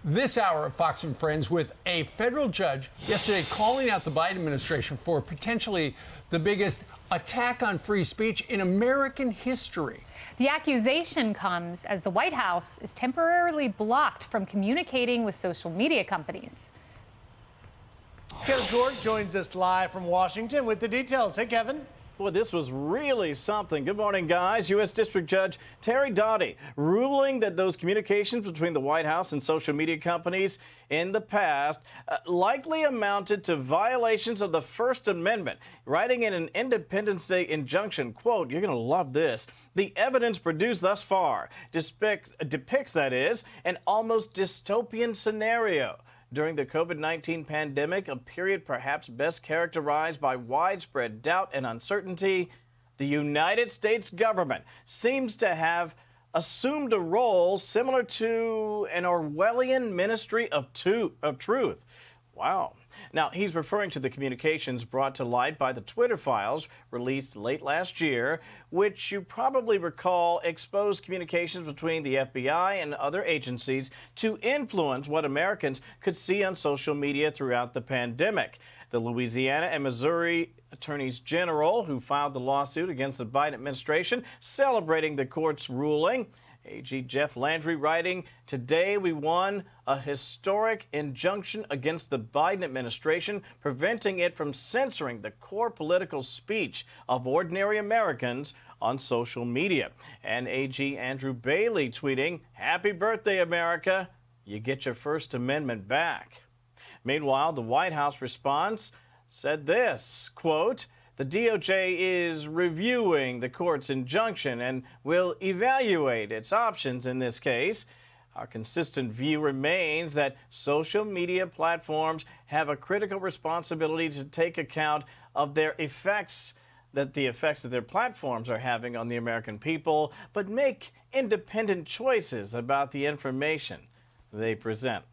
this hour of Fox and Friends with a federal judge yesterday calling out the Biden administration for potentially the biggest attack on free speech in American history. The accusation comes as the White House is temporarily blocked from communicating with social media companies. Kevin Corke joins us live from Washington with the details. Hey, Kevin. Boy, this was really something. Good morning, guys. U.S. District Judge Terry Doughty ruling that those communications between the White House and social media companies in the past likely amounted to violations of the First Amendment, writing in an Independence Day injunction, quote, you're going to love this, the evidence produced thus far depicts, that is, an almost dystopian scenario. During the COVID-19 pandemic, a period perhaps best characterized by widespread doubt and uncertainty, the United States government seems to have assumed a role similar to an Orwellian ministry of truth. Wow. Now, he's referring to the communications brought to light by the Twitter files released late last year, which you probably recall exposed communications between the FBI and other agencies to influence what Americans could see on social media throughout the pandemic. The Louisiana and Missouri attorneys general who filed the lawsuit against the Biden administration celebrating the court's ruling. AG Jeff Landry writing, today we won a historic injunction against the Biden administration, preventing it from censoring the core political speech of ordinary Americans on social media. And AG Andrew Bailey tweeting, happy birthday, America. You get your First Amendment back. Meanwhile, the White House response said this, quote, the DOJ is reviewing the court's injunction and will evaluate its options in this case. Our consistent view remains that social media platforms have a critical responsibility to take account of their effects, that the effects that their platforms are having on the American people, but make independent choices about the information they present.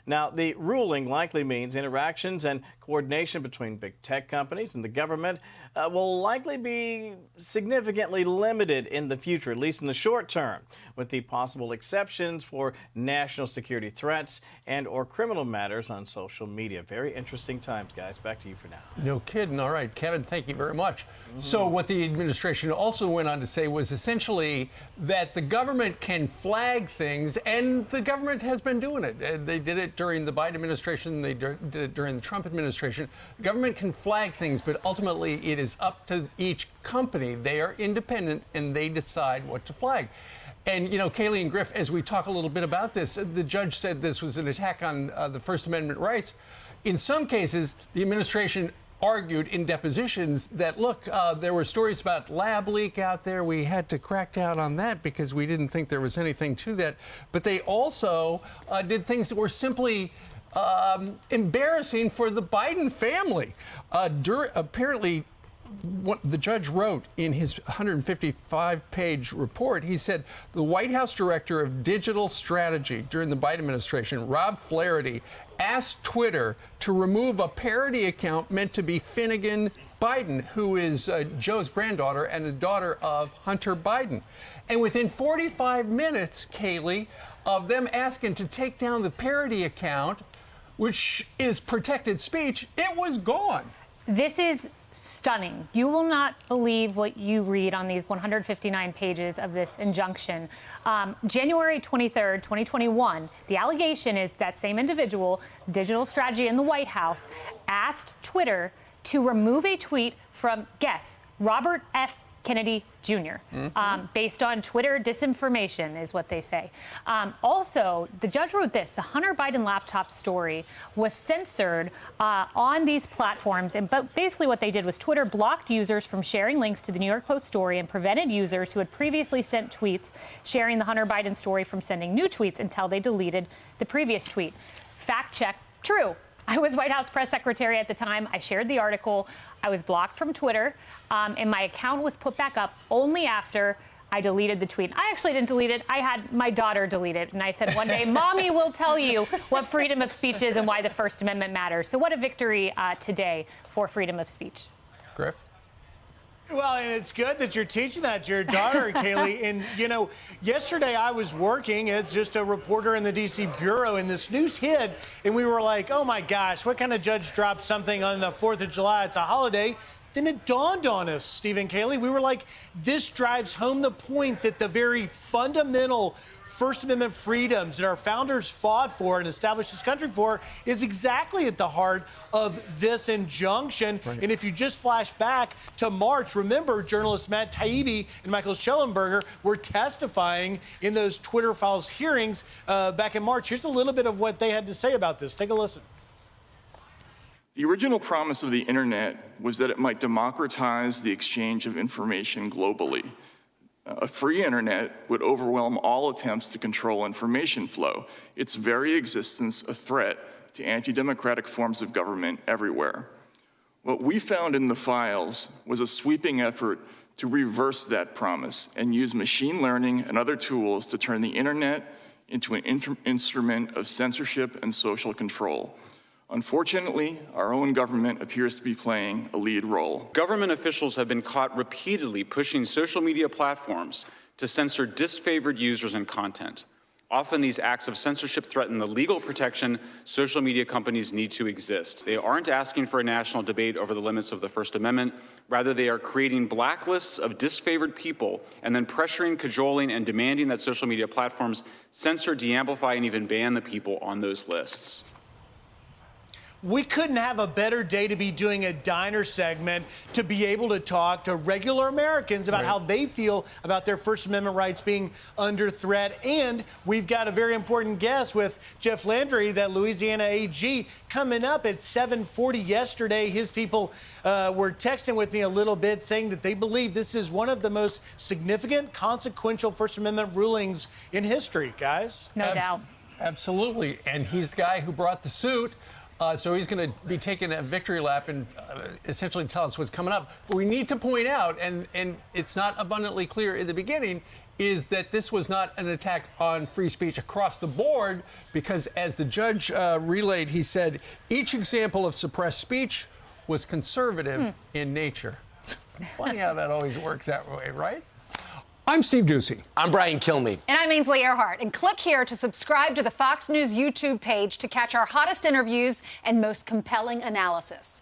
Now, the ruling likely means interactions and coordination between big tech companies and the government will likely be significantly limited in the future, at least in the short term, with the possible exceptions for national security threats and or criminal matters on social media. Very interesting times, guys. Back to you for now. No kidding. All right, Kevin, thank you very much. So what the administration also went on to say was essentially that the government can flag things, and the government has been doing it. They did it during the Biden administration. They did it during the Trump administration. The government can flag things, but ultimately it is up to each company. They are independent, and they decide what to flag. And, you know, Kaylee and Griff, as we talk a little bit about this, the judge said this was an attack on the First Amendment rights. In some cases, the administration argued in depositions that, look, there were stories about lab leak out there. We had to crack down on that because we didn't think there was anything to that. But they also did things that were simply embarrassing for the Biden family. Apparently, what the judge wrote in his 155-page report, he said the White House Director of Digital Strategy during the Biden administration, Rob Flaherty, asked Twitter to remove a parody account meant to be Finnegan Biden, who is Joe's granddaughter and the daughter of Hunter Biden. And within 45 minutes, Kaylee, of them asking to take down the parody account, which is protected speech, it was gone. This is stunning. You will not believe what you read on these 159 pages of this injunction. January 23rd, 2021, the allegation is that same individual, Digital Strategy in the White House, asked Twitter to remove a tweet from, guess, Robert F. Kennedy Jr. Based on Twitter disinformation is what they say. Also, the judge wrote this: the Hunter Biden laptop story was censored on these platforms. And basically what they did was Twitter blocked users from sharing links to the New York Post story and prevented users who had previously sent tweets sharing the Hunter Biden story from sending new tweets until they deleted the previous tweet. Fact check, true. I was White House press secretary at the time. I shared the article. I was blocked from Twitter, and my account was put back up only after I deleted the tweet. I actually didn't delete it. I had my daughter delete it, and I said, one day, Mommy will tell you what freedom of speech is and why the First Amendment matters. So what a victory today for freedom of speech. Griff? Well, and it's good that you're teaching that to your daughter, Kaylee. And, you know, yesterday I was working as just a reporter in the D.C. Bureau, and this news hit, and we were like, oh, my gosh, what kind of judge dropped something on the 4th of July? It's a holiday. Then it dawned on us, Steve and Kaylee. We were like, this drives home the point that the very fundamental First Amendment freedoms that our founders fought for and established this country for is exactly at the heart of this injunction. Right. And if you just flash back to March, remember journalists Matt Taibbi and Michael Schellenberger were testifying in those Twitter Files hearings back in March. Here's a little bit of what they had to say about this. Take a listen. The original promise of the internet was that it might democratize the exchange of information globally. A free internet would overwhelm all attempts to control information flow, its very existence a threat to anti-democratic forms of government everywhere. What we found in the files was a sweeping effort to reverse that promise and use machine learning and other tools to turn the internet into an instrument of censorship and social control. Unfortunately, our own government appears to be playing a lead role. Government officials have been caught repeatedly pushing social media platforms to censor disfavored users and content. Often these acts of censorship threaten the legal protection social media companies need to exist. They aren't asking for a national debate over the limits of the First Amendment. Rather, they are creating blacklists of disfavored people and then pressuring, cajoling, and demanding that social media platforms censor, de-amplify, and even ban the people on those lists. We couldn't have a better day to be doing a diner segment to be able to talk to regular Americans about how they feel about their First Amendment rights being under threat. And we've got a very important guest with Jeff Landry, that Louisiana AG, coming up at 7:40 yesterday. His people were texting with me a little bit saying that they believe this is one of the most significant, consequential First Amendment rulings in history, guys. No doubt. Absolutely. And he's the guy who brought the suit. So he's going to be taking a victory lap and essentially tell us what's coming up. But we need to point out, and it's not abundantly clear in the beginning, is that this was not an attack on free speech across the board, because as the judge relayed, he said each example of suppressed speech was conservative in nature. Funny how that always works that way, right? I'm Steve Doocy. I'm Brian Kilmeade. And I'm Ainsley Earhart. And click here to subscribe to the Fox News YouTube page to catch our hottest interviews and most compelling analysis.